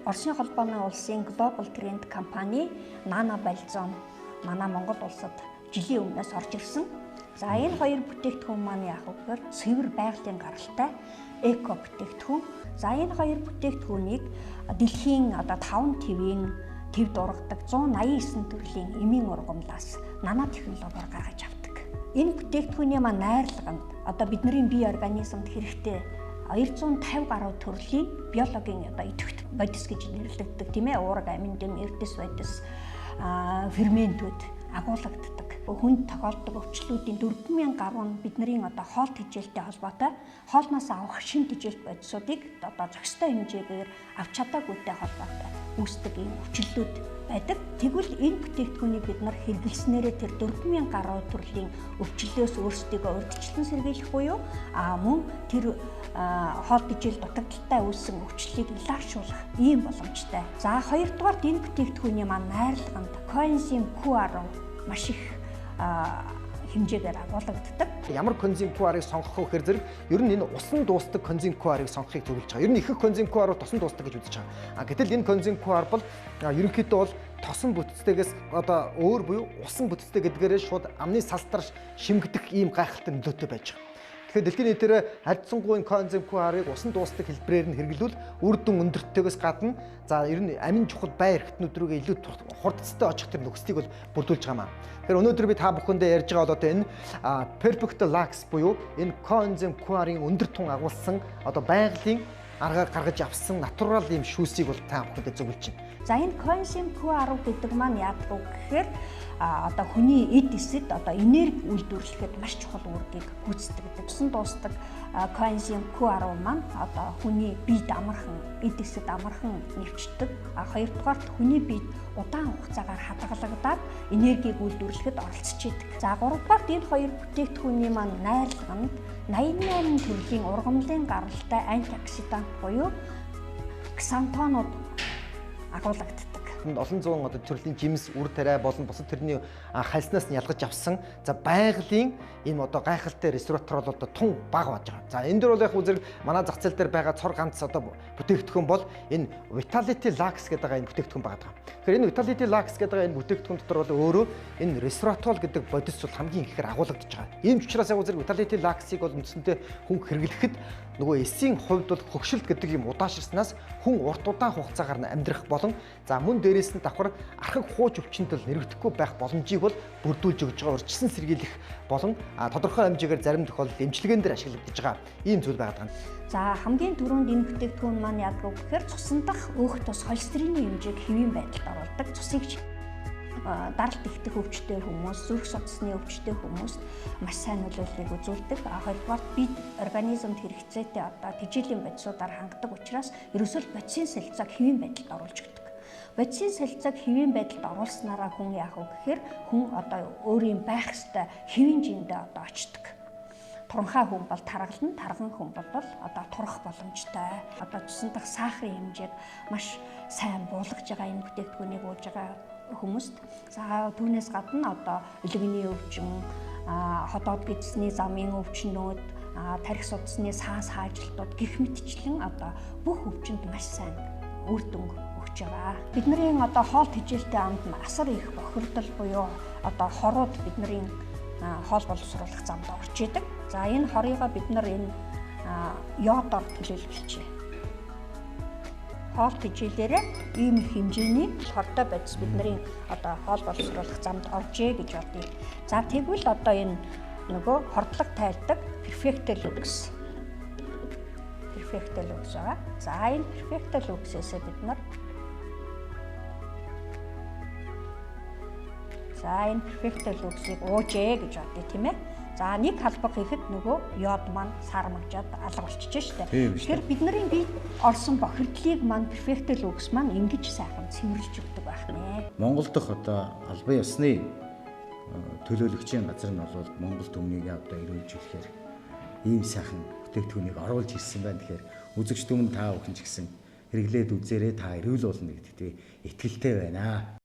Оросын холбооны улсын Global Trend компани Nano Balzon манай Монгол улсад жилийн өмнөөс орж ирсэн. За энэ хоёр бүтээгдэхүүн маань яг үгээр цэвэр байгалийн гаралтай эко бүтээгдэхүүн. За энэ хоёр бүтээгдэхүүнийг дэлхийн 5 твийн төв дургадаг 189 төрлийн эмийн ургамлаас нано технологиор гаргаж авдаг. Энэ бүтээгдэхүүний маань найрлаганд бидний бие организмд хэрэгтэй 250 гаруй төрлийн биологийн идэвхт бодис гэж нэрлэгддэг тийм ээ, уурга, амин дэм, эрдэс бодис, ферментүүд агуулгаддаг. Хүнд тохиолддог өвчлүүдийн 4000 гаруй нь бидний хоол тэжээлтэй холбоотой хоолноос авах шин тэжээлт бодисуудыг зохистой хэмжээгээр авч чадаагүйтэй холбоотой үүсдэг ийм өвчлүүд байдаг. Тэгвэл энэ бүтээгдэхүүнийг бид нар хэрэглэснээрээ тэр 4000 гаруй төрлийн өвчлөөс өөрсдийгөө урьдчилан сэргийлэх буюу мөн тэр хоол тэжээл дутагдaltaй үүссэн өвчлөлийг илэршүүлэх ийм боломжтой. За хоёрдугаар энэ бүтээгдэхүүний маань найрлаганд коэнзим Q10 маш их хэмжээгээр агуулгаддаг. Ямар конзим Q10-ыг сонгох вэ гэхээр зэрэг ер нь энэ усан дуустдаг конзим Q10-ыг сонгохыг зөвлөж байгаа. Ер нь ихэнх конзим Q10 тосон дуустдаг гэж үзэж байгаа. Гэтэл энэ конзим Q10 бол ерөнхийдөө бол тосон бүтцтэйгээс өөр буюу усан бүтцтэй гэдгээрээ шууд амны салстар шимгдэх ийм гайхалтай нөлөөтэй байж байгаа. Тэгэхээр дэлхийн нийтээр альцсангүй конзим Q10-ыг усан дуустдаг хэлбэрээр нь хэрэглүүл үр дүн өндөрттэйгээс гадна за ер нь амин чухал бай эрхтнүүд рүүгээ илүү хурдцтай очих тэр нөхцөлийг бол бүрдүүлж байгаа юм. Тэгэхээр өнөөдөр би та бүхэндээ ярьж байгаа бол энэ Perfect Lux буюу энэ конзим Q10-ын өндөр тун агуулсан байгалийн аргаар гаргаж авсан натурал ийм шүүсийг бол та бүхэндээ зөвлөж байна. За энэ коэнзим Q10 гэдэг маань яадаг вэ гэхээр хүний эд эсэд энерги үйлдвэрлэхэд маш чухал үүргийг гүйцэтгэдэг. Усан дуустдаг коэнзим Q10 маань хүний биед амархан эд эсэд амархан нэвчдэг. Хоёрдугаарт хүний биед удаан хугацаагаар хадгалагдаад энергийг үйлдвэрлэхэд оролцож идэг. За гуравдугаарт энэ хоёр бүтээгдэхүүний маань найрлаганд 88 төрлийн ургамлын гаралтай антиоксидант буюу ксантонууд агуулгаддаг. Олон зуун төрлийн жимс, үр тариа болон бусад тэрний хальснаас нь ялгаж авсан байгалийн ийм гайхалтай ресторантор бол тун бага болж байгаа. За энэ дөр бол яг үзэг манай зах зээл дээр байгаа цор ганц бүтээгдэхүүн бол энэ Vitality Lux гэдэг энэ бүтээгдэхүүн байгаа. Тэгэхээр энэ Vitality Lux гэдэг энэ бүтээгдэхүүн дотор бол өөрөө энэ ресторантол гэдэг бодис бол хамгийн ихээр агуулгадж байгаа. Ийм ч учраас яг үзэг Vitality Lux-ыг бол үндсэндээ хүн хэрэглэхэд нөгөө эсийн хувьд бол хөгшилт гэдэг юм удаашрснаас хүн урт удаан хугацаагаар нь амьдрах болон за мөн дээрээс нь давхар архаг хууч өвчнөд нэрвдэхгүй байх боломжийг бол бүрдүүлж өгж байгаа, урьдчилан сэргийлэх болон тодорхой хэмжээгээр зарим тохиолдолд эмчилгээн дээр ашиглагдаж байгаа ийм зүйл байгаа. За хамгийн түрүүнд энэ бүтээгдэхүүн маань яадаг вэ гэхээр цусан дах өөх тус холестерины хэмжээг хэвийн байдалд оруулдаг. Цусыг даралт ихтэх өвчтэй хүмүүс, зүрх судасны өвчтэй хүмүүст маш сайн нөлөөллийг үзүүлдэг. Хоёрдугаар бид организмд хэрэгцээтэй тэжээлийн бодисуудаар хангадаг учраас ерөөсөө бодисын солилцоог хэвийн байдалд оруулж өгдөг. Бодисын солилцоог хэвийн байдалд оруулснараа хүн яах вэ гэхээр хүн өөрийн байх ёстой хэвийн жиндээ очдог. Туранхай хүн бол таргална, тарган хүн бол турах боломжтой. Цусан дах сахарын хэмжээг маш сайн буулгаж байгаа энэ бүтээгдэхүүнийг ууж байгаа хүмүүст. За түүнээс гадна элэгний өвчин, ходоод гидсний замын өвчнүүд, тархи судасны саас хаажилтууд гэх мэтчлэн бүх өвчнөд маш сайн үр дүн өгч байгаа. Бидний хоол тэжээлтэй амд асар их бохирдол буюу хорууд бидний хоол боловсруулах замд орж идэг. За энэ хорыгоо бид нар энэ йодоор төлөвлөж хоол тэжээлээрээ ийм их хэмжээний хортой бодис бидний хоол боловсруулах замд оржээ гэж бодъё. За тэгвэл энэ нөгөө хордлого тайлдаг Perfect Lux байгаа. За энэ Perfect Lux-ээс бид нар энэ Perfect Lux-ыг уужээ гэж бодъё тийм ээ. За нэг халбаг хийхэд нөгөө йод маань сармагжаад алга болчихж штэ. Тэгэхээр бидний бие орсон бохирдлыг маань Perfect Lux маань ингэж сайхан цэвэрлж өгдөг байх нэ. Монгол дахь албан ёсны төлөөлөгчийн газар нь бол Монгол төмнийг эрүүлж ирэхээр ийм сайхан бүтээгдэхүүнийг оруулж ирсэн байна. Тэгэхээр үзэгч түмэн та бүхэн ч гэсэн хэрэглээд үзээрэй, та эрүүл болно гэдэгт итгэлтэй байна.